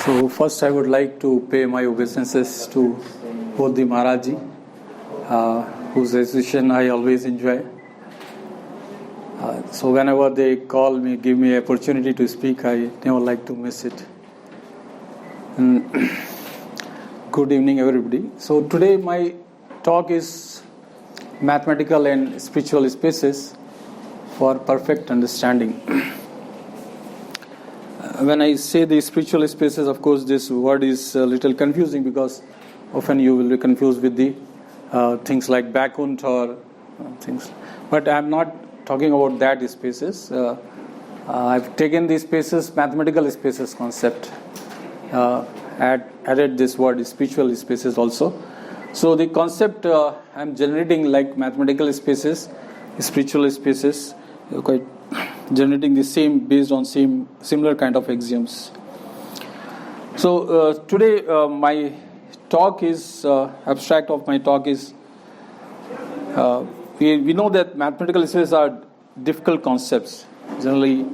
So first I would like to pay my obeisances to both the Maharaji, whose association I always enjoy. So whenever they call me, give me opportunity to speak, I never like to miss it. And good evening, everybody. So today my talk is mathematical and spiritual spaces for perfect understanding. When I say the spiritual spaces, of course, this word is a little confusing because often you will be confused with the things like Bacchant or things. But I am not talking about that spaces. I've taken the spaces, mathematical spaces concept, added this word spiritual spaces also. So the concept I'm generating like mathematical spaces, spiritual spaces, quite generating the same based on similar kind of axioms. So today my talk is abstract of my talk is we know that mathematical spaces are difficult concepts. Generally,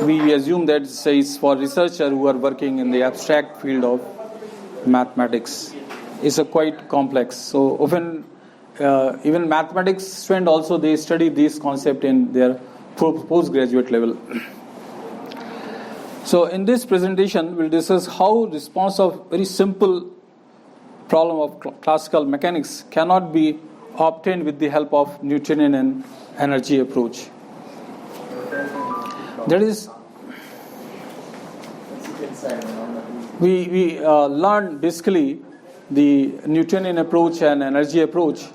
we assume that it's for researchers who are working in the abstract field of mathematics. It's a quite complex. So often even mathematics students also they study this concept in their postgraduate level. So in this presentation we'll discuss how response of very simple problem of classical mechanics cannot be obtained with the help of Newtonian and energy approach. That is, we learn basically the Newtonian approach and energy approach.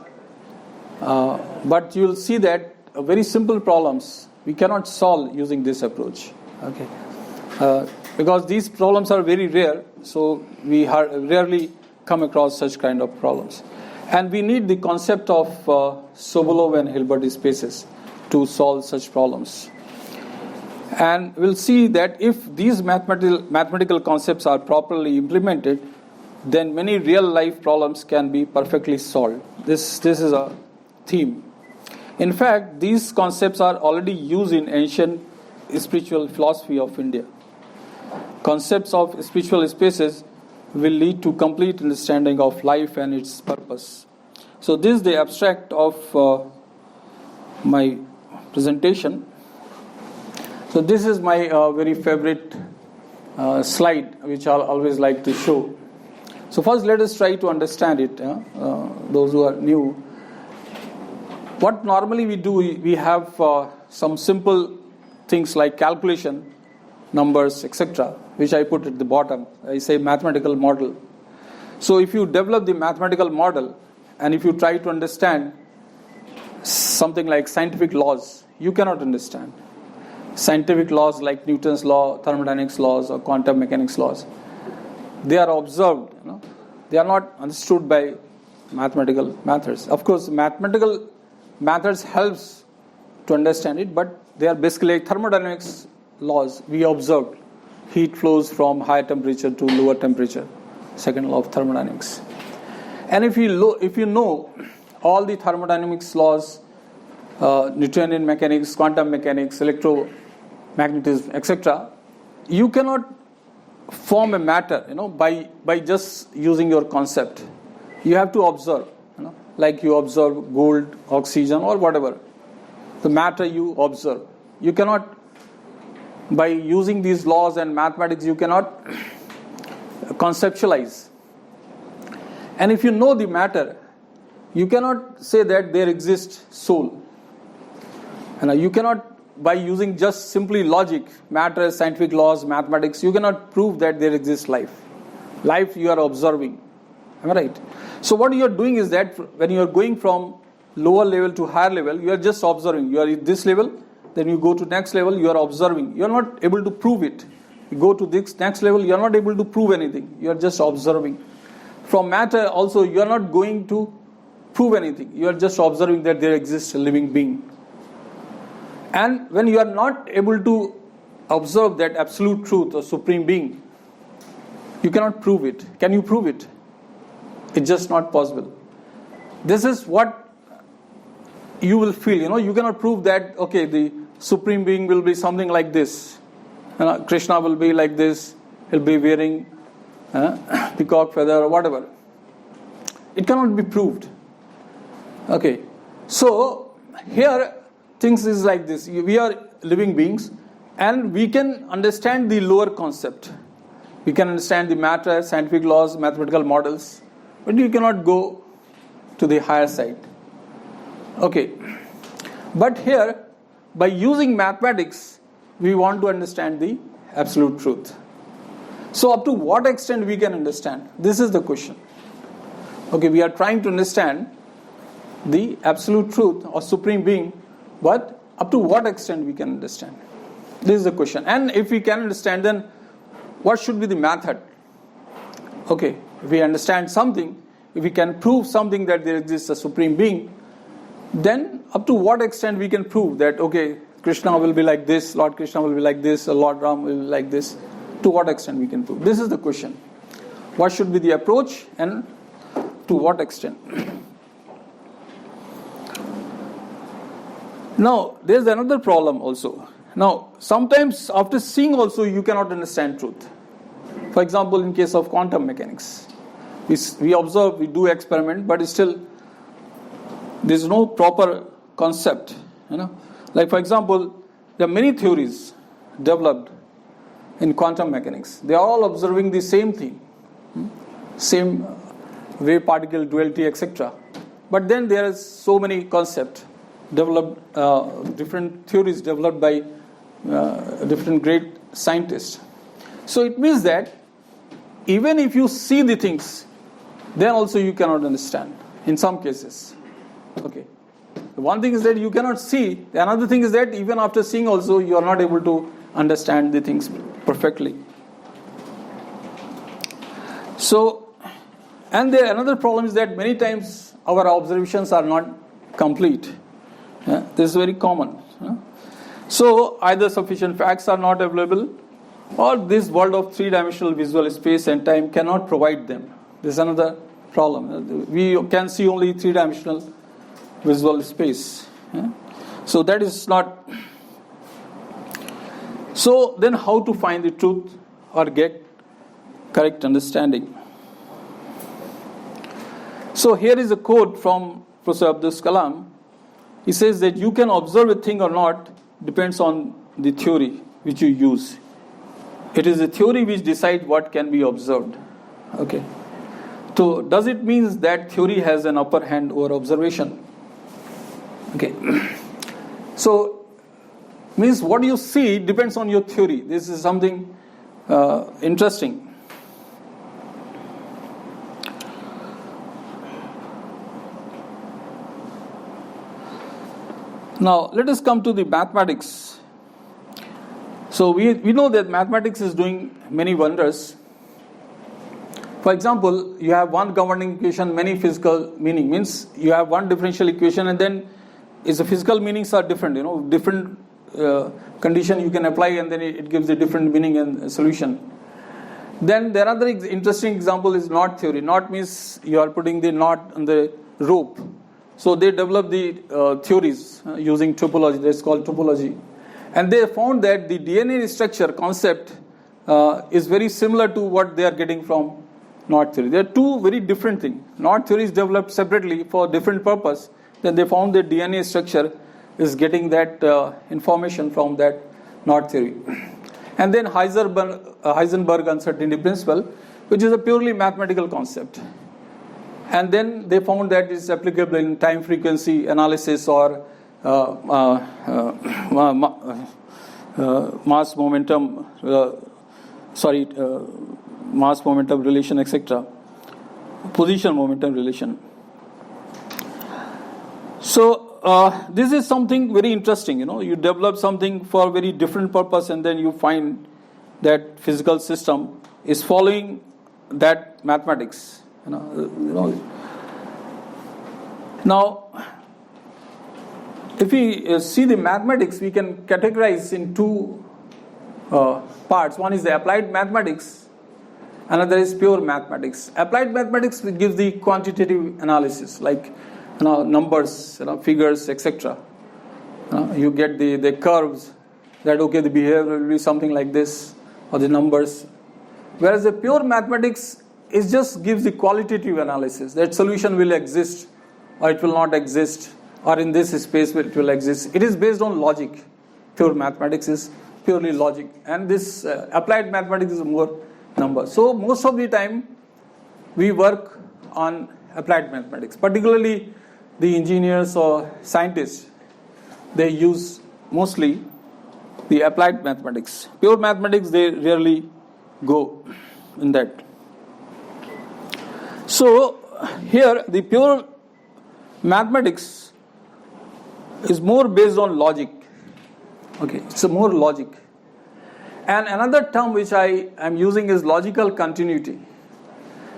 But you will see that very simple problems we cannot solve using this approach. Okay, because these problems are very rare, so we rarely come across such kind of problems, and we need the concept of Sobolev and Hilbert spaces to solve such problems. And we'll see that if these mathematical concepts are properly implemented, then many real life problems can be perfectly solved. This is a theme. In fact, these concepts are already used in ancient spiritual philosophy of India. Concepts of spiritual spaces will lead to complete understanding of life and its purpose. So this is the abstract of my presentation. So this is my very favorite slide, which I'll always like to show. So first let us try to understand it, those who are new. What normally we do, we have some simple things like calculation, numbers, etc., which I put at the bottom. I say mathematical model. So if you develop the mathematical model and if you try to understand something like scientific laws, you cannot understand. Scientific laws like Newton's law, thermodynamics laws, or quantum mechanics laws, they are observed. They are not understood by mathematical methods. Of course, mathematical methods helps to understand it, but they are basically like thermodynamics laws. We observed heat flows from higher temperature to lower temperature, second law of thermodynamics. And if you know all the thermodynamics laws, Newtonian mechanics, quantum mechanics, electromagnetism, etc., you cannot form a matter, by just using your concept. You have to observe, like you observe gold, oxygen, or whatever. The matter you observe. You cannot, by using these laws and mathematics, you cannot conceptualize. And if you know the matter, you cannot say that there exists soul. And you cannot, by using just simply logic, matter, scientific laws, mathematics, you cannot prove that there exists life. Life you are observing. Am I right? So what you are doing is that when you are going from lower level to higher level, you are just observing. You are at this level, then you go to next level, you are observing. You are not able to prove it. You go to this next level, you are not able to prove anything. You are just observing. From matter also, you are not going to prove anything. You are just observing that there exists a living being. And when you are not able to observe that absolute truth or supreme being, you cannot prove it. Can you prove it? It's just not possible. This is what you will feel. You cannot prove that, okay, the supreme being will be something like this. Krishna will be like this, he'll be wearing peacock feather or whatever. It cannot be proved. Okay, so here things is like this. We are living beings and we can understand the lower concept. We can understand the matter, scientific laws, mathematical models, but you cannot go to the higher side. Okay, but here by using mathematics we want to understand the absolute truth. So up to what extent we can understand? This is the question. Okay, we are trying to understand the absolute truth or supreme being, but up to what extent we can understand? This is the question. And if we can understand, then what should be the method? Okay, if we understand something, if we can prove something that there exists a supreme being, then up to what extent we can prove that, okay, Krishna will be like this, Lord Krishna will be like this, or Lord Ram will be like this. To what extent we can prove? This is the question. What should be the approach and to what extent? Now, there is another problem also. Now, sometimes after seeing also you cannot understand truth. For example, in case of quantum mechanics, we observe, we do experiment, but still there is no proper concept. Like for example, there are many theories developed in quantum mechanics. They are all observing the same thing, same wave particle duality, etc. But then there is so many concepts developed, different theories developed by different great scientists. So it means that even if you see the things, then also you cannot understand in some cases. Okay. One thing is that you cannot see. Another thing is that even after seeing also you are not able to understand the things perfectly. So, and there another problem is that many times our observations are not complete. This is very common. So either sufficient facts are not available, or this world of three-dimensional visual space and time cannot provide them. This is another problem. We can see only three-dimensional visual space. So that is not. So then how to find the truth or get correct understanding? So here is a quote from Professor Abdul Kalam. He says that you can observe a thing or not depends on the theory which you use. It is the theory which decides what can be observed. Okay. So does it mean that theory has an upper hand over observation? Okay. So means what you see depends on your theory. This is something interesting. Now let us come to the mathematics. So we know that mathematics is doing many wonders. For example, you have one governing equation, many physical meaning. Means you have one differential equation and then the physical meanings are different. Different condition you can apply and then it gives a different meaning and solution. Then there are other interesting example is knot theory. Knot means you are putting the knot on the rope. So they developed the theories using topology. That's called topology. And they found that the DNA structure concept is very similar to what they are getting from knot theory. They are two very different things. Knot theory is developed separately for different purpose. Then they found that DNA structure is getting that information from that knot theory. And then Heisenberg uncertainty principle, which is a purely mathematical concept. And then they found that it's applicable in time frequency analysis or mass momentum relation, etc. Position momentum relation. So this is something very interesting. You develop something for a very different purpose, and then you find that physical system is following that mathematics. Now, if we see the mathematics, we can categorize in two parts. One is the applied mathematics, another is pure mathematics. Applied mathematics gives the quantitative analysis, like numbers, figures, etc. You get the curves, that okay, the behavior will be something like this, or the numbers. Whereas the pure mathematics is just gives the qualitative analysis, that solution will exist or it will not exist, or in this space it will exist. It is based on logic. Pure mathematics is purely logic, and this applied mathematics is more number. So most of the time we work on applied mathematics, particularly the engineers or scientists. They use mostly the applied mathematics. Pure mathematics, they rarely go in that. So here the pure mathematics is more based on logic. Okay, it's a more logic. And another term which I am using is logical continuity.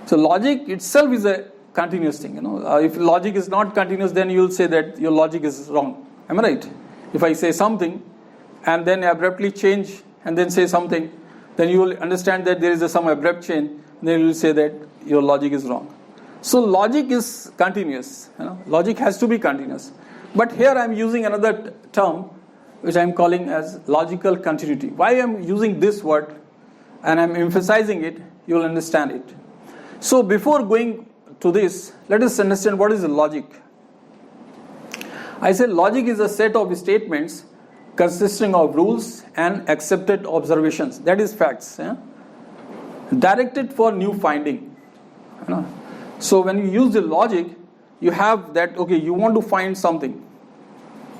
So logic itself is a continuous thing. If logic is not continuous, then you will say that your logic is wrong. Am I right? If I say something and then abruptly change and then say something, then you will understand that there is some abrupt change. Then you will say that your logic is wrong. So logic is continuous. Logic has to be continuous. But here I am using another term which I am calling as logical continuity. Why I am using this word and I am emphasizing it, you will understand it. So before going to this, let us understand what is logic. I said logic is a set of statements consisting of rules and accepted observations, that is facts, directed for new finding. So when you use the logic, you have that, okay, you want to find something,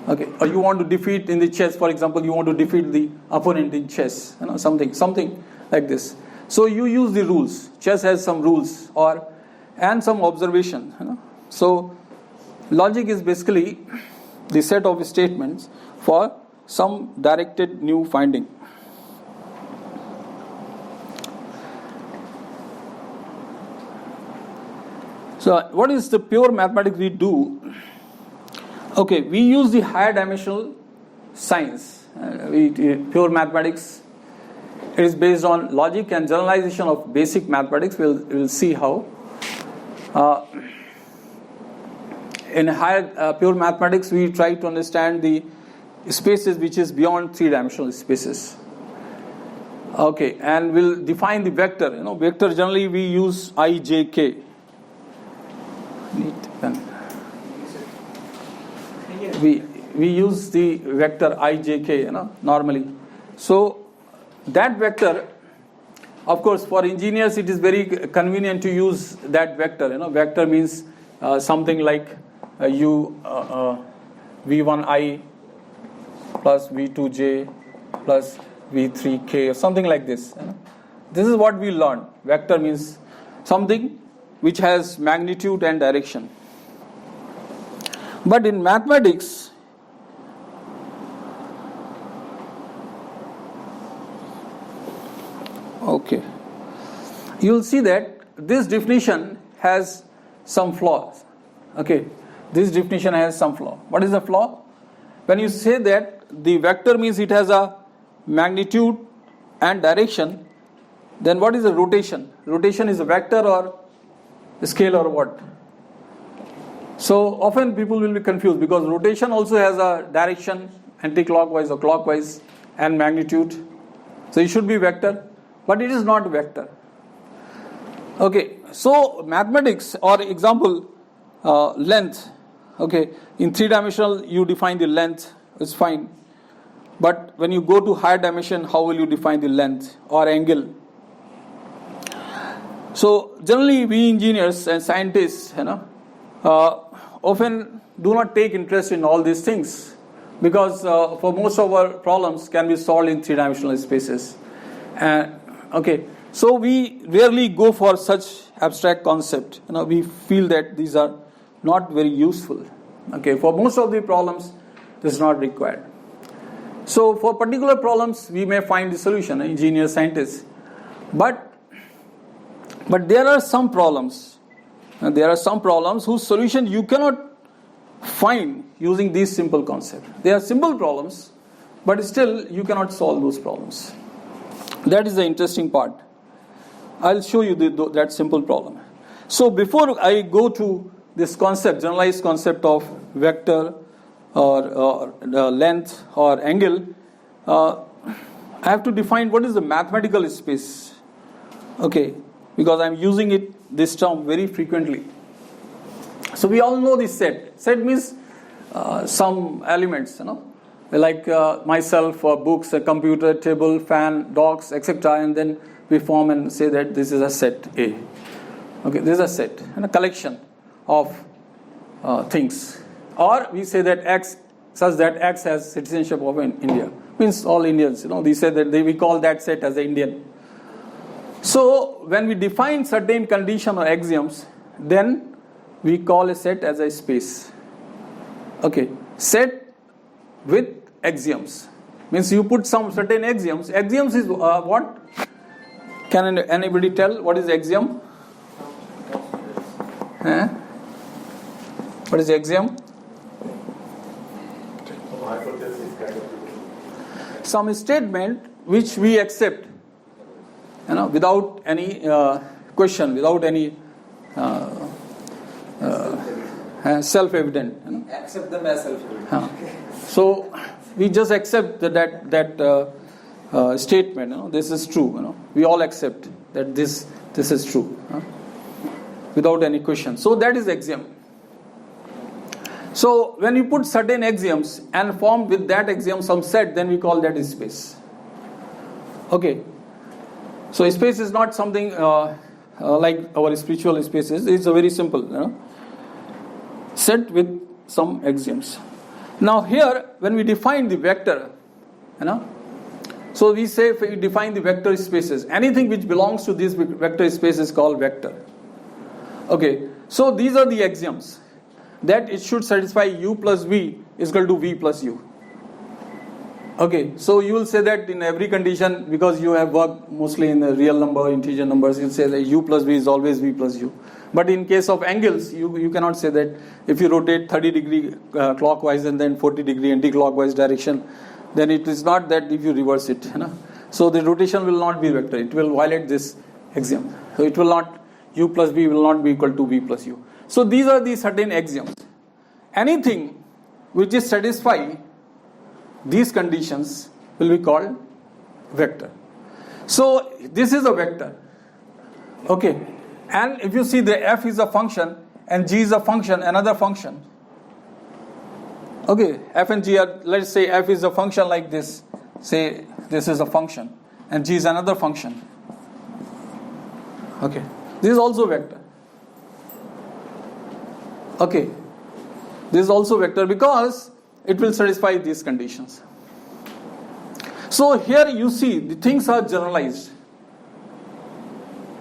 okay, or you want to defeat in the chess, for example, you want to defeat the opponent in chess, something like this. So you use the rules. Chess has some rules and some observation. So logic is basically the set of statements for some directed new finding. So what is the pure mathematics we do? Okay, we use the higher dimensional science. Pure mathematics, it is based on logic and generalization of basic mathematics. We'll see how. In higher pure mathematics, we try to understand the spaces which is beyond three-dimensional spaces. Okay, and we'll define the vector. Vector generally we use I, J, K. We use the vector I, J, K, normally. So that vector, of course, for engineers it is very convenient to use that vector. Vector means something like V1I plus V2J plus V3K or something like this. This is what we learned. Vector means something which has magnitude and direction. But in mathematics, okay, you will see that this definition has some flaws. Okay, this definition has some flaw. What is the flaw? When you say that the vector means it has a magnitude and direction, then what is the rotation? Rotation is a vector or a scalar or what? So often people will be confused because rotation also has a direction, anti-clockwise or clockwise, and magnitude. So it should be vector, but it is not vector. Okay, so mathematics, or example, length. Okay, in three-dimensional you define the length, it's fine. But when you go to higher dimension, how will you define the length or angle? So generally we engineers and scientists, often do not take interest in all these things because for most of our problems can be solved in three-dimensional spaces. Okay, so we rarely go for such abstract concept. We feel that these are not very useful. Okay, for most of the problems, this is not required. So for particular problems, we may find the solution, engineers, scientists. But there are some problems. There are some problems whose solution you cannot find using these simple concepts. They are simple problems, but still you cannot solve those problems. That is the interesting part. I'll show you that simple problem. So before I go to this concept, generalized concept of vector or length or angle, I have to define what is the mathematical space. Okay, because I'm using this term very frequently. So we all know this set. Set means some elements, like myself, books, a computer, table, fan, dogs, etc. And then we form and say that this is a set A. Okay, this is a set and a collection of things. Or we say that X, such that X has citizenship of India. Means all Indians, they say that we call that set as an Indian. So when we define certain condition or axioms, then we call a set as a space. Okay, set with axioms. Means you put some certain axioms. Axioms is what? Can anybody tell what is axiom? What is axiom? Some statement which we accept, without any question, without any self-evident. Accept them as self-evident. So we just accept that statement. This is true. We all accept that this is true, without any question. So that is axiom. So when you put certain axioms and form with that axiom some set, then we call that space. Okay. So space is not something like our spiritual spaces. It's a very simple set with some axioms. Now here, when we define the vector, so we say if we define the vector spaces, anything which belongs to this vector space is called vector. Okay. So these are the axioms. That it should satisfy u plus v is equal to v plus u. Okay, so you will say that in every condition, because you have worked mostly in the real number, integer numbers, you'll say that u plus v is always v plus u. But in case of angles, you cannot say that if you rotate 30 degree clockwise and then 40 degree anti-clockwise direction, then it is not that if you reverse it. So the rotation will not be vector. It will violate this axiom. So it will not, u plus v will not be equal to v plus u. So these are the certain axioms. Anything which is satisfy these conditions will be called vector. So this is a vector. Okay. And if you see the f is a function and g is a function, another function. Okay, f and g are, let's say f is a function like this. Say this is a function and g is another function. Okay. This is also vector. Okay, this is also vector because it will satisfy these conditions. So here you see the things are generalized.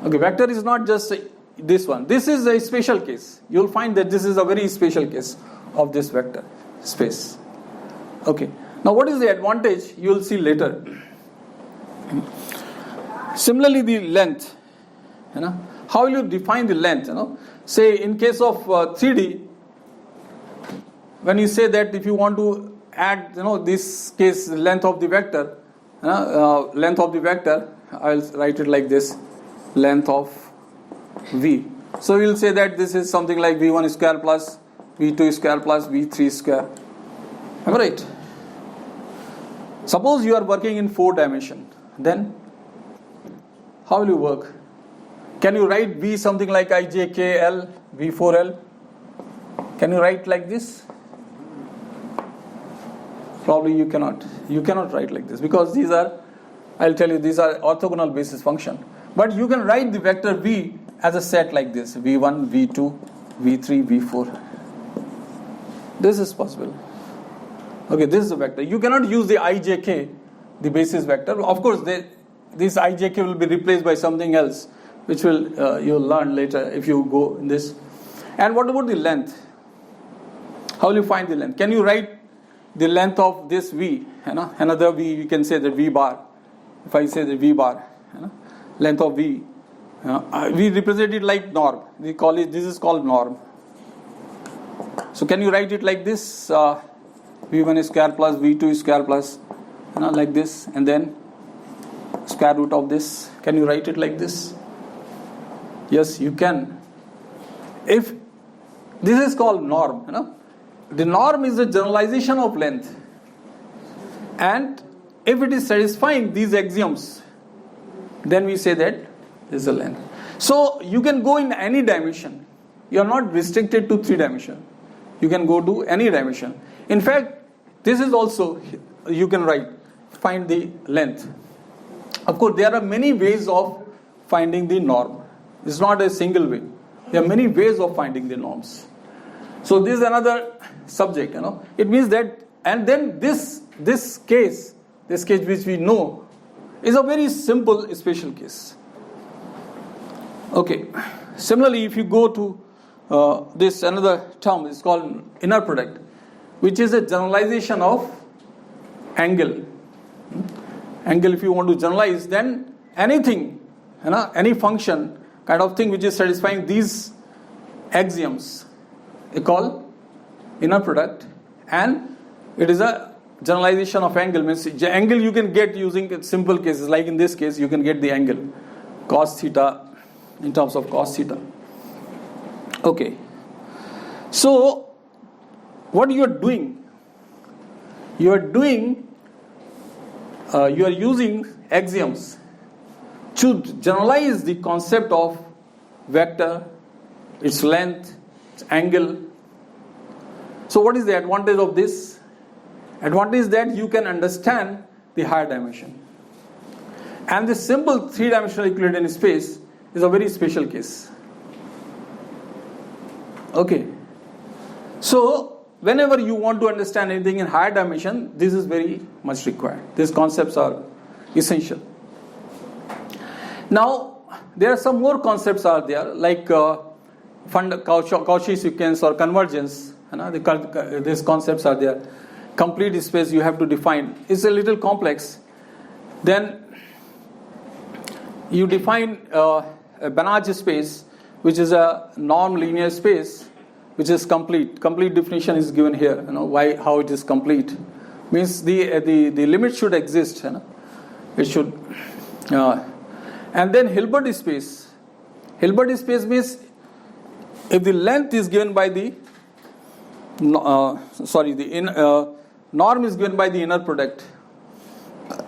Okay, vector is not just this one. This is a special case. You will find that this is a very special case of this vector space. Okay, now what is the advantage? You will see later. Similarly, the length. How will you define the length? Say in case of 3D, when you say that if you want to add, this case length of the vector, I will write it like this, length of v. So we will say that this is something like v1 square plus v2 square plus v3 square. Am I right? Suppose you are working in 4 dimension, then how will you work? Can you write v something like ijkl, v4l? Can you write like this? Probably you cannot. You cannot write like this because these are, I'll tell you, these are orthogonal basis function. But you can write the vector v as a set like this, v1, v2, v3, v4. This is possible. Okay, this is a vector. You cannot use the ijk, the basis vector. Of course, this ijk will be replaced by something else, which will you'll learn later if you go in this. And what about the length? How will you find the length? Can you write the length of this v? Another v, you can say the v bar. If I say the v bar, length of v, we represent it like norm. We call it. This is called norm. So can you write it like this? v1 square plus v2 square plus, like this, and then square root of this. Can you write it like this? Yes, you can. If this is called norm, the norm is a generalization of length, and if it is satisfying these axioms, then we say that this is a length. So you can go in any dimension. You are not restricted to 3 dimension. You can go to any dimension. In fact, this is also, you can write, find the length. Of course, there are many ways of finding the norm. It's not a single way. There are many ways of finding the norms. So this is another subject, It means that, and then this case which we know, is a very simple special case. Okay. Similarly, if you go to this another term, it's called inner product, which is a generalization of angle. Angle, if you want to generalize, then anything, any function kind of thing which is satisfying these axioms, they call inner product, and it is a generalization of angle. Means the angle you can get using simple cases, like in this case, you can get the angle cos theta in terms of cos theta. Okay. So, what you are doing? You are using axioms to generalize the concept of vector, its length, its angle. So what is the advantage of this? Advantage is that you can understand the higher dimension. And the simple 3-dimensional Euclidean space is a very special case. Okay. So whenever you want to understand anything in higher dimension, this is very much required. These concepts are essential. Now, there are some more concepts are there, like Cauchy sequence or convergence. These concepts are there. Complete space you have to define. It's a little complex. Then you define a Banach space, which is a non-linear space, which is complete. Complete definition is given here. How it is complete means the limit should exist. It should. And then Hilbert space. Hilbert space means if the length is given by the norm is given by the inner product,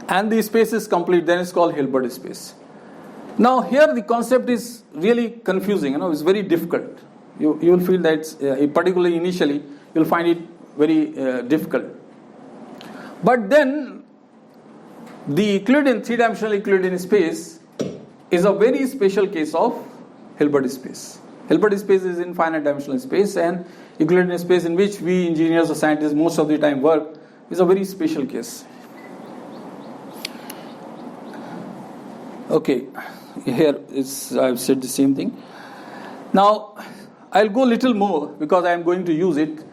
and the space is complete, then it's called Hilbert space. Now here the concept is really confusing. It's very difficult. You will feel that particularly initially you'll find it very difficult. But then the Euclidean 3-dimensional Euclidean space is a very special case of Hilbert space. Hilbert space is infinite dimensional space, and Euclidean space in which we engineers or scientists most of the time work is a very special case. Okay, here I've said the same thing. Now I'll go a little more because I am going to use it.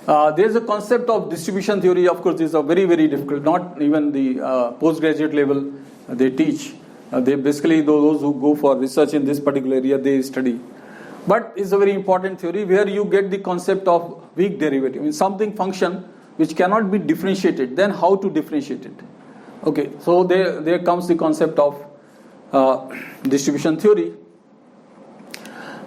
There's a concept of distribution theory. Of course, these are very, very difficult. Not even the postgraduate level they teach. They basically, those who go for research in this particular area, they study. But it's a very important theory where you get the concept of weak derivative. I mean, something function which cannot be differentiated. Then how to differentiate it? Okay, so there comes the concept of distribution theory.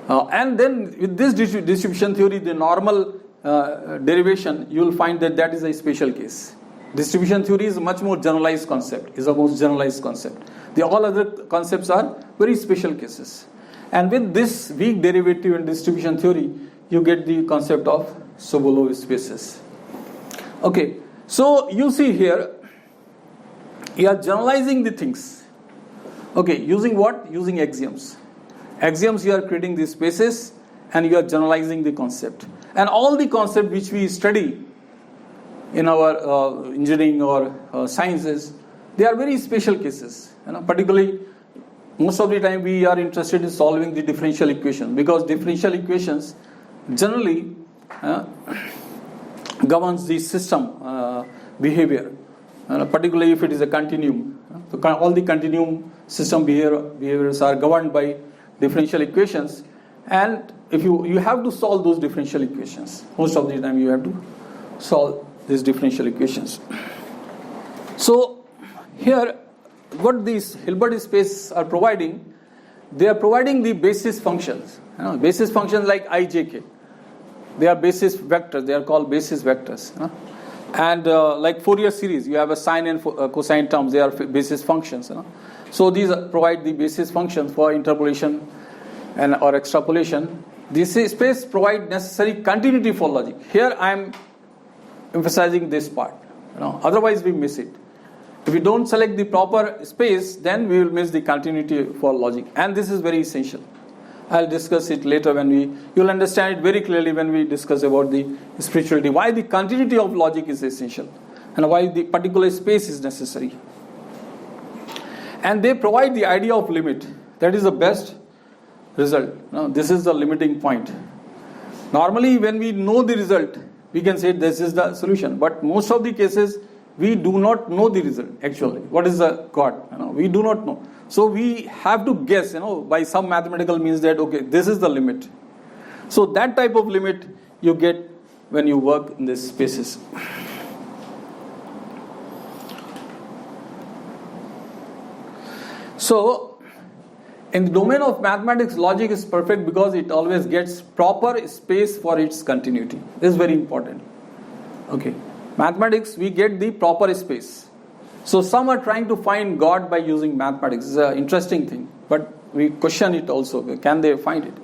And then with this distribution theory, the normal derivation, you will find that is a special case. Distribution theory is a much more generalized concept, is a most generalized concept. All other concepts are very special cases. And with this weak derivative in distribution theory, you get the concept of Sobolev spaces. Okay, so you see here, you are generalizing the things. Okay, using what? Using axioms. Axioms, you are creating these spaces and you are generalizing the concept. And all the concepts which we study in our engineering or sciences, they are very special cases. Particularly, most of the time we are interested in solving the differential equation, because differential equations generally governs the system behavior, particularly if it is a continuum. So all the continuum system behaviors are governed by differential equations, and if you have to solve those differential equations. Most of the time you have to solve these differential equations. So here, what these Hilbert spaces are providing, they are providing the basis functions. Basis functions like I, J, K. They are basis vectors. They are called basis vectors. And like Fourier series, you have a sine and cosine terms, they are basis functions. So these provide the basis functions for interpolation and or extrapolation. This space provide necessary continuity for logic. Here I am emphasizing this part. Otherwise we miss it. If we don't select the proper space, then we will miss the continuity for logic. And this is very essential. I'll discuss it later you'll understand it very clearly when we discuss about the spirituality. Why the continuity of logic is essential and why the particular space is necessary. And they provide the idea of limit. That is the best result. This is the limiting point. Normally when we know the result, we can say this is the solution. But most of the cases, we do not know the result actually. What is the God? We do not know. So we have to guess, by some mathematical means that, okay, this is the limit. So that type of limit you get when you work in these spaces. So, in the domain of mathematics, logic is perfect because it always gets proper space for its continuity. This is very important. Okay. Mathematics, we get the proper space. So some are trying to find God by using mathematics. It's an interesting thing. But we question it also. Can they find it?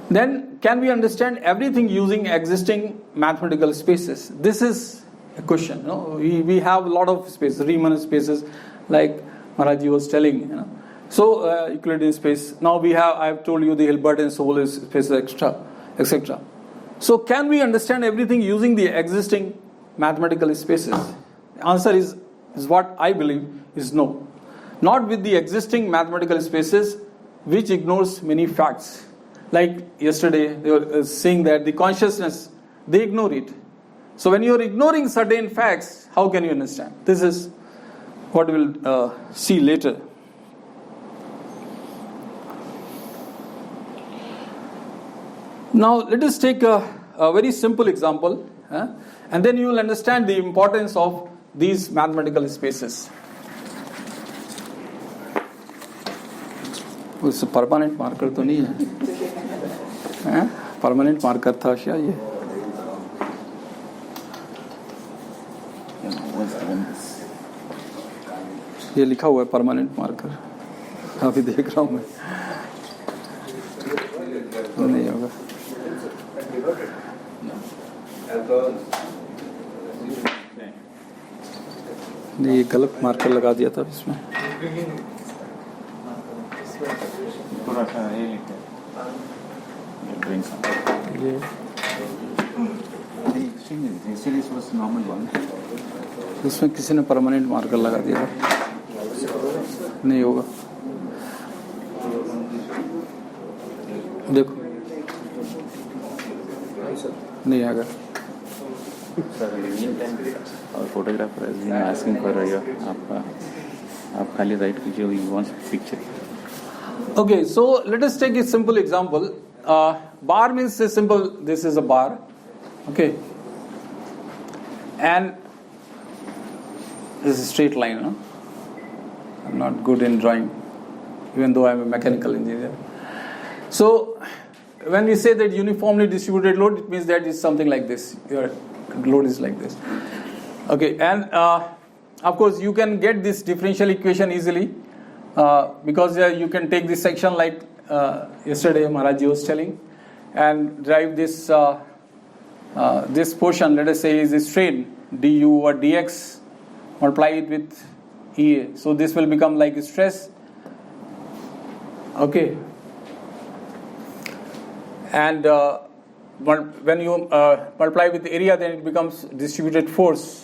Then, can we understand everything using existing mathematical spaces? This is a question. We have a lot of space, Riemann spaces, like Maharaji was telling. So, Euclidean space. Now I have told you the Hilbert and Sobolev spaces, etc. So, can we understand everything using the existing mathematical spaces? The answer is what I believe is no. Not with the existing mathematical spaces, which ignores many facts. Like yesterday, they were saying that the consciousness, they ignore it. So when you are ignoring certain facts, how can you understand? This is what we'll see later. Now let us take a very simple example, and then you will understand the importance of these mathematical spaces. उस permanent marker तो नहीं है, permanent marker था क्या ये? ये लिखा हुआ है परमानेंट मार्कर, अभी देख रहा हूँ मैं, नहीं होगा. नहीं, ये गलत मार्कर लगा दिया था इसमें. इसमें किसी ने परमानेंट मार्कर लगा दिया था, नहीं होगा. देखो, नहीं आएगा. और फोटोग्राफर is asking for आप खाली राइट कीजिए, he wants picture. Okay, so let us take a simple example. Bar means a simple, this is a bar. Okay. And this is a straight line. No? I'm not good in drawing, even though I'm a mechanical engineer. So, when we say that uniformly distributed load, it means that it's something like this. Your load is like this. Okay, and of course you can get this differential equation easily because you can take this section like yesterday Maharaji was telling and derive this this portion, let us say, is a strain du or dx, multiply it with EA. So this will become like stress. Okay. And when you multiply with the area, then it becomes distributed force.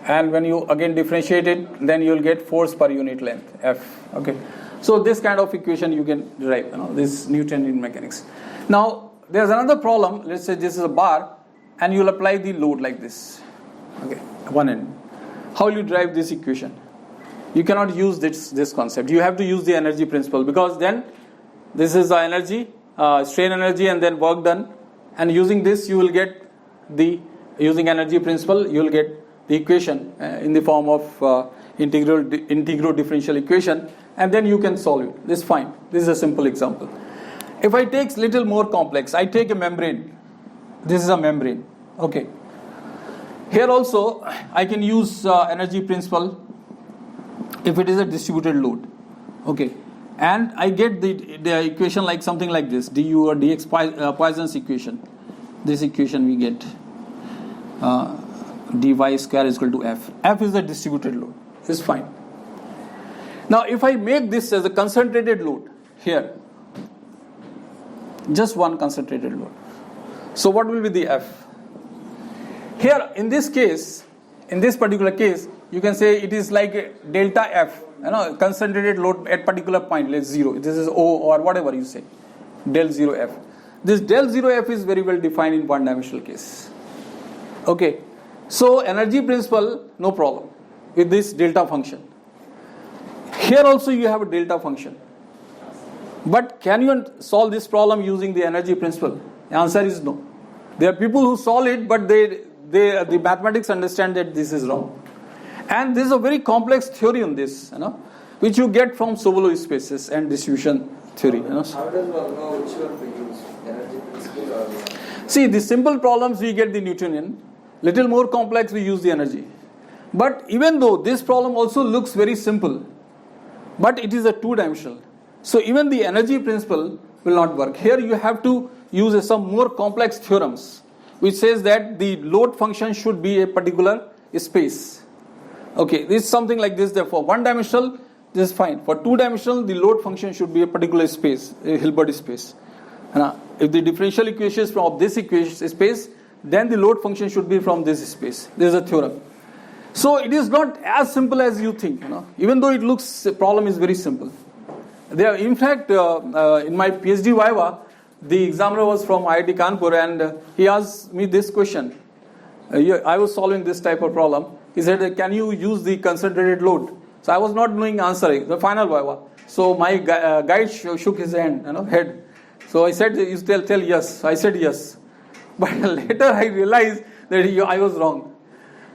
And when you again differentiate it, then you will get force per unit length, F. Okay. So this kind of equation you can derive, this Newtonian mechanics. Now, there's another problem. Let's say this is a bar, and you will apply the load like this. Okay, one end. How will you derive this equation? You cannot use this concept. You have to use the energy principle, because then this is the energy, strain energy, and then work done. And using this, you will get using energy principle, you will get the equation in the form of integral differential equation, and then you can solve it. This is fine. This is a simple example. If I take little more complex, I take a membrane. This is a membrane. Okay. Here also I can use energy principle if it is a distributed load. Okay, and I get the equation like something like this, du or dx Poisson's equation. This equation we get dy square is equal to f. F is the distributed load. It's fine. Now if I make this as a concentrated load here, just one concentrated load, so what will be the f? Here in this case, in this particular case, you can say it is like a delta f, concentrated load at particular point, let's 0. This is O or whatever you say, del 0 f. This del 0 f is very well defined in one dimensional case. Okay, so energy principle, no problem with this delta function. Here also you have a delta function. But can you solve this problem using the energy principle? The answer is no. There are people who solve it, but the mathematics understand that this is wrong. And this is a very complex theory on this, which you get from Sobolev spaces and distribution theory. How does one know which one to use? Energy principle or? See, the simple problems we get the Newtonian, little more complex we use the energy. But even though this problem also looks very simple, but it is a two-dimensional. So even the energy principle will not work. Here you have to use some more complex theorems, which says that the load function should be a particular space. Okay, this is something like this. Therefore, one-dimensional, this is fine. For two-dimensional, the load function should be a particular space, a Hilbert space. If the differential equation is from this equation space, then the load function should be from this space. This is a theorem. So it is not as simple as you think. Even though it looks, the problem is very simple. There, in fact, in my PhD viva, the examiner was from IIT Kanpur, and he asked me this question. I was solving this type of problem. He said, "Can you use the concentrated load?" So I was not knowing answering the final viva. So my guide shook his head. So I said, "You tell yes." So I said yes, but later I realized that I was wrong.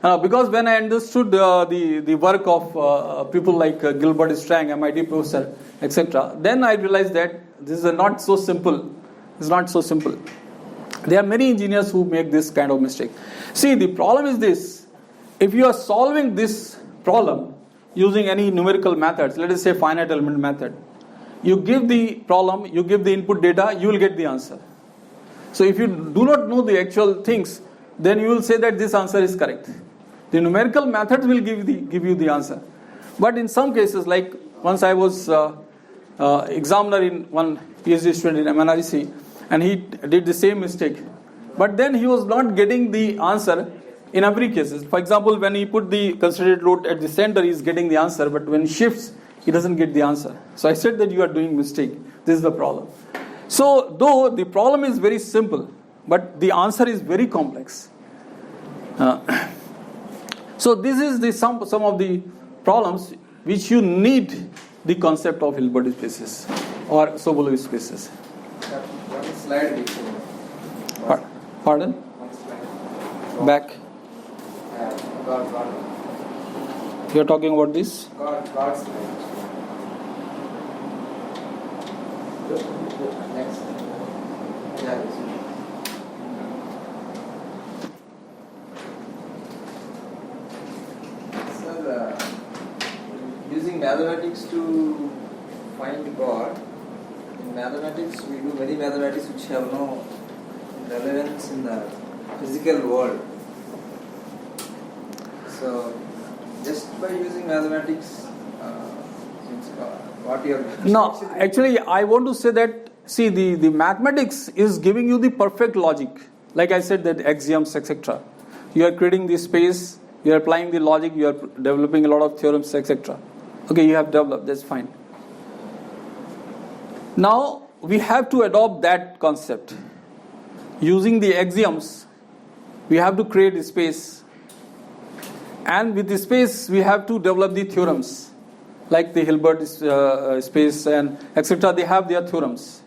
Because when I understood the work of people like Gilbert Strang, MIT professor, etc., then I realized that this is not so simple. It's not so simple. There are many engineers who make this kind of mistake. See, the problem is this. If you are solving this problem using any numerical methods, let us say finite element method, you give the problem, you give the input data, you will get the answer. So if you do not know the actual things, then you will say that this answer is correct. The numerical methods will give you the answer. But in some cases, like once I was examiner in one PhD student in MNRC, and he did the same mistake. But then he was not getting the answer in every case. For example, when he put the concentrated load at the center, he is getting the answer, but when he shifts, he doesn't get the answer. So I said that you are doing mistake. This is the problem. So though the problem is very simple, but the answer is very complex. So this is some of the problems which you need the concept of Hilbert spaces or Sobolev spaces. One slide before. Pardon? One slide. Back. God. You are talking about this? God slide. Next. Yeah. Sir, using mathematics to find God. In mathematics, we do many mathematics which have no relevance in the physical world. So, just by using mathematics, what you are... No, actually, I want to say that, see, the mathematics is giving you the perfect logic. Like I said, that axioms, etc. You are creating the space, you are applying the logic, you are developing a lot of theorems, etc. Okay, you have developed, that's fine. Now, we have to adopt that concept. Using the axioms, we have to create a space. And with the space, we have to develop the theorems. Like the Hilbert space and etc. They have their theorems.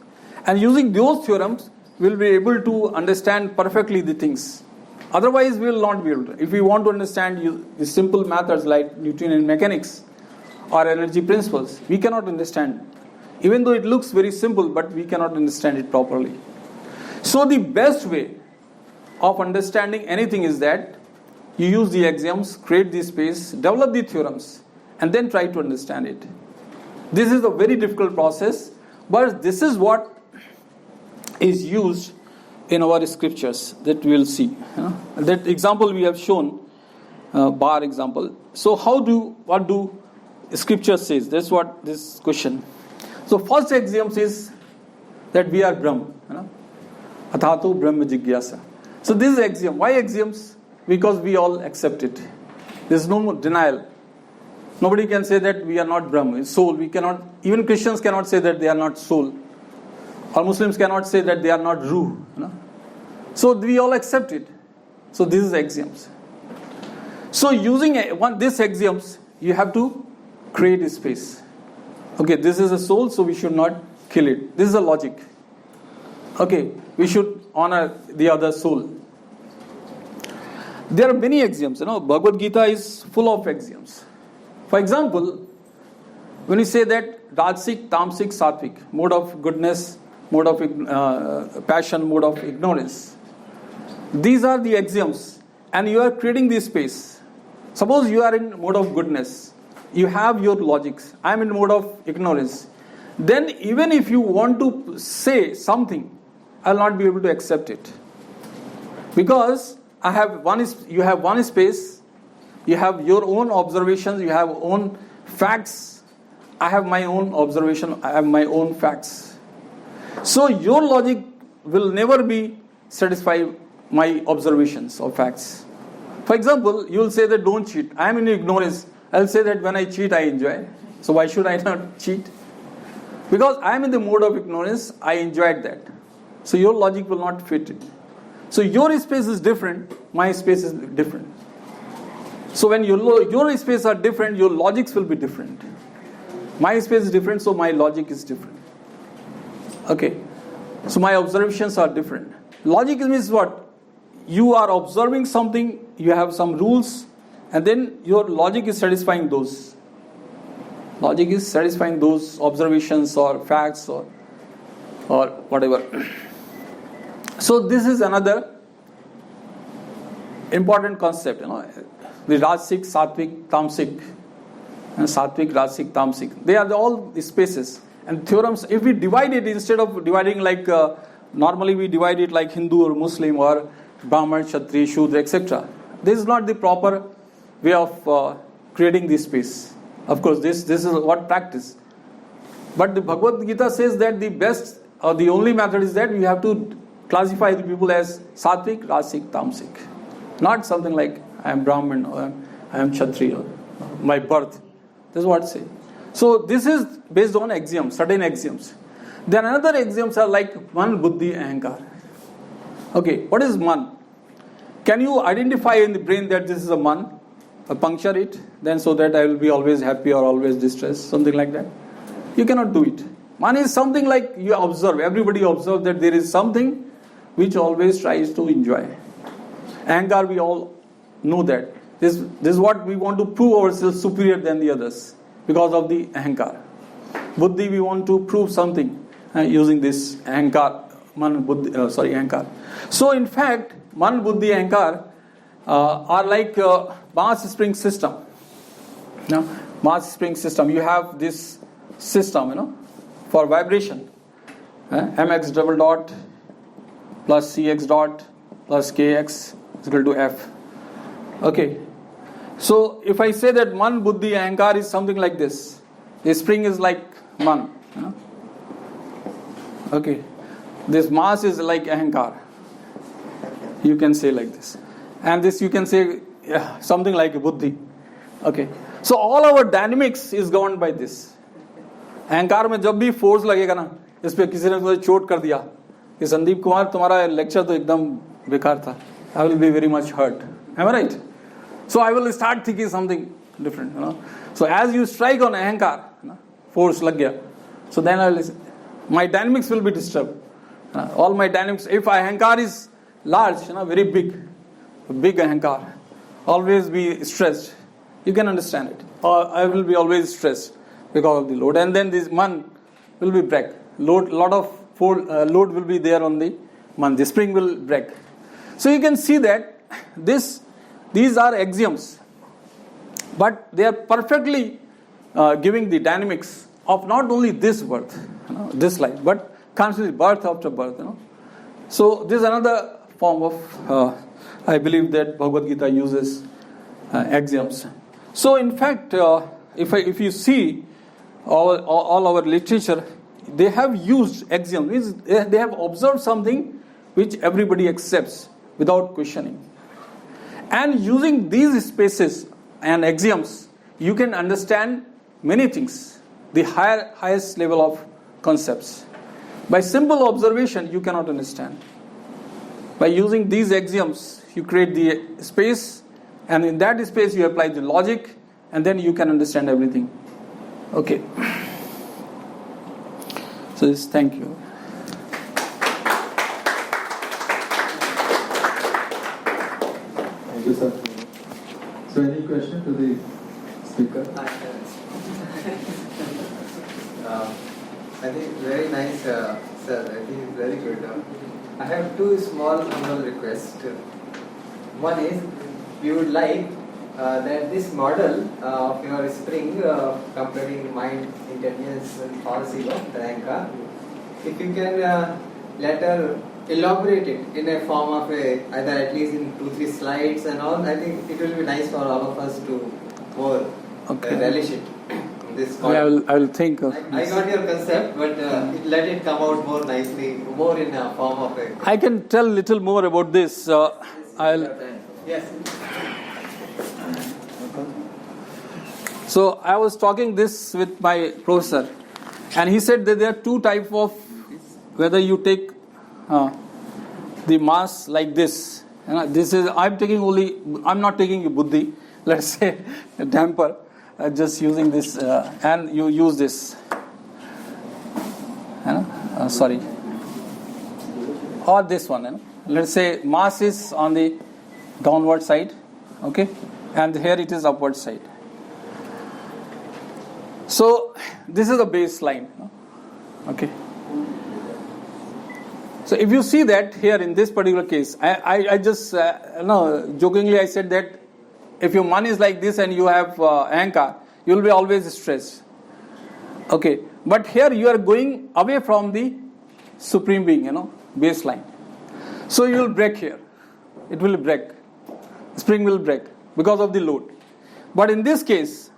And using those theorems, we'll be able to understand perfectly the things. Otherwise, we will not be able to. If we want to understand the simple methods like Newtonian mechanics or energy principles, we cannot understand. Even though it looks very simple, but we cannot understand it properly. So the best way of understanding anything is that you use the axioms, create the space, develop the theorems, and then try to understand it. This is a very difficult process, but this is what is used in our scriptures that we will see. That example we have shown, bar example. So what do scripture says? That's what this question. So first axiom is that we are Brahm. Athato Brahma Jigyasa. So this is axiom. Why axioms? Because we all accept it. There is no denial. Nobody can say that we are not Brahma, soul. We cannot. Even Christians cannot say that they are not soul, or Muslims cannot say that they are not Ruh. So we all accept it. So this is axioms. So using this axioms, you have to create a space. Okay, this is a soul, so we should not kill it. This is a logic. Okay, we should honor the other soul. There are many axioms. Bhagavad Gita is full of axioms. For example, when you say that Rajasic, Tamasic, Sattvic, mode of goodness, mode of passion, mode of ignorance, these are the axioms, and you are creating this space. Suppose you are in mode of goodness, you have your logics. I am in mode of ignorance. Then even if you want to say something, I will not be able to accept it, because you have one space, you have your own observations, you have own facts. I have my own observation, I have my own facts. So your logic will never be satisfied my observations or facts. For example, you will say that don't cheat. I am in ignorance. I will say that when I cheat, I enjoy. So why should I not cheat? Because I am in the mode of ignorance, I enjoyed that. So your logic will not fit it. So your space is different, my space is different. So when your space are different, your logics will be different. My space is different, so my logic is different. Okay. So my observations are different. Logic means what? You are observing something, you have some rules, and then your logic is satisfying those. Logic is satisfying those observations or facts or whatever. So this is another important concept. The Rajasic, Sattvic, Tamasic, and Sattvic, Rajasic, Tamasic. They are all the spaces. And theorems, if we divide it, instead of dividing like normally we divide it like Hindu or Muslim or Brahman, Kshatriya, Shudra, etc. This is not the proper way of creating this space. Of course, this is what practice. But the Bhagavad Gita says that the best or the only method is that we have to classify the people as Sattvic, Rajasic, Tamasic. Not something like I am Brahman or I am Kshatriya, my birth. This is what it says. So this is based on axioms, certain axioms. Then another axioms are like Man, Buddhi, Ahankar. Okay, what is Man? Can you identify in the brain that this is a Man? Puncture it, then so that I will be always happy or always distressed, something like that. You cannot do it. Man is something like you observe. Everybody observe that there is something which always tries to enjoy. Ahankar, we all know that. This is what we want to prove ourselves superior than the others because of the Ahankar. Buddhi, we want to prove something using this Ahankar. Ahankar. So in fact, Man, Buddhi, Ahankar are like mass spring system. Mass spring system. You have this system, for vibration. Mx double dot plus Cx dot plus Kx is equal to F. Okay. So if I say that Man, Buddhi, Ahankar is something like this. The spring is like Man. Okay. This mass is like Ahankar. You can say like this. And this you can say something like Buddhi. Okay. So all our dynamics is governed by this. अहंकार में जब भी force लगेगा ना, इस पे किसी ने मुझे चोट कर दिया कि संदीप कुमार तुम्हारा लेक्चर तो एकदम बेकार था, I will be very much hurt. Am I right? So I will start thinking something different. So as you strike on ahankar, force lag gaya. So then my dynamics will be disturbed. All my dynamics, if ahankar is large, very big ahankar, always be stressed. You can understand it. Or I will be always stressed because of the load. And then this man will be break. Load will be there on the man. The spring will break. So you can see that this these are axioms, but they are perfectly giving the dynamics of not only this birth, this life, but constantly birth after birth. So this is another form of, I believe that Bhagavad Gita uses axioms. So in fact, if you see all our literature, they have used axioms. They have observed something which everybody accepts without questioning. And using these spaces and axioms, you can understand many things, the highest level of concepts. By simple observation, you cannot understand. By using these axioms, you create the space, and in that space you apply the logic, and then you can understand everything. Okay. So thank you. Thank you, sir. So any question to the speaker? I think very nice, sir. I think it's very good. I have two small humble requests. One is, we would like that this model of your spring comparing mind, intelligence, and policy of the anchor, if you can later elaborate it in a form of either at least in 2-3 slides and all, I think it will be nice for all of us to more relish it. This I will think of I got your concept, but let it come out more nicely, more in a form of a... I can tell little more about this. Yes. So I was talking this with my professor, and he said that there are two types of, whether you take the mass like this. This is I'm not taking a buddhi, let's say a damper, just using this, and you use this. Sorry. Or this one. Let's say mass is on the downward side, okay, and here it is upward side. So this is the baseline, okay. So if you see that here in this particular case, I just jokingly I said that if your mind is like this and you have anchor, you will be always stressed. Okay, but here you are going away from the supreme being, baseline. So you will break here. It will break. Spring will break because of the load. But in this case,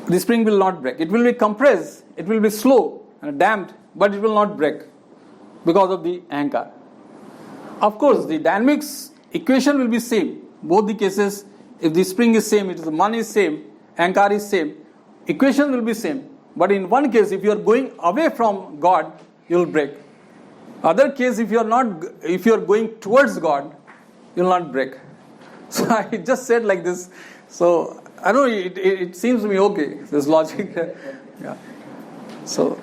the spring will not break. It will be compressed. It will be slow and damped, but it will not break because of the anchor. Of course, the dynamics equation will be same. Both the cases, if the spring is same, the man is same, anchor is same, equation will be same. But in one case, if you are going away from God, you will break. Other case, if you are going towards God, you will not break. So I just said like this. So I don't know. It seems to me okay. There's logic. Yeah. So.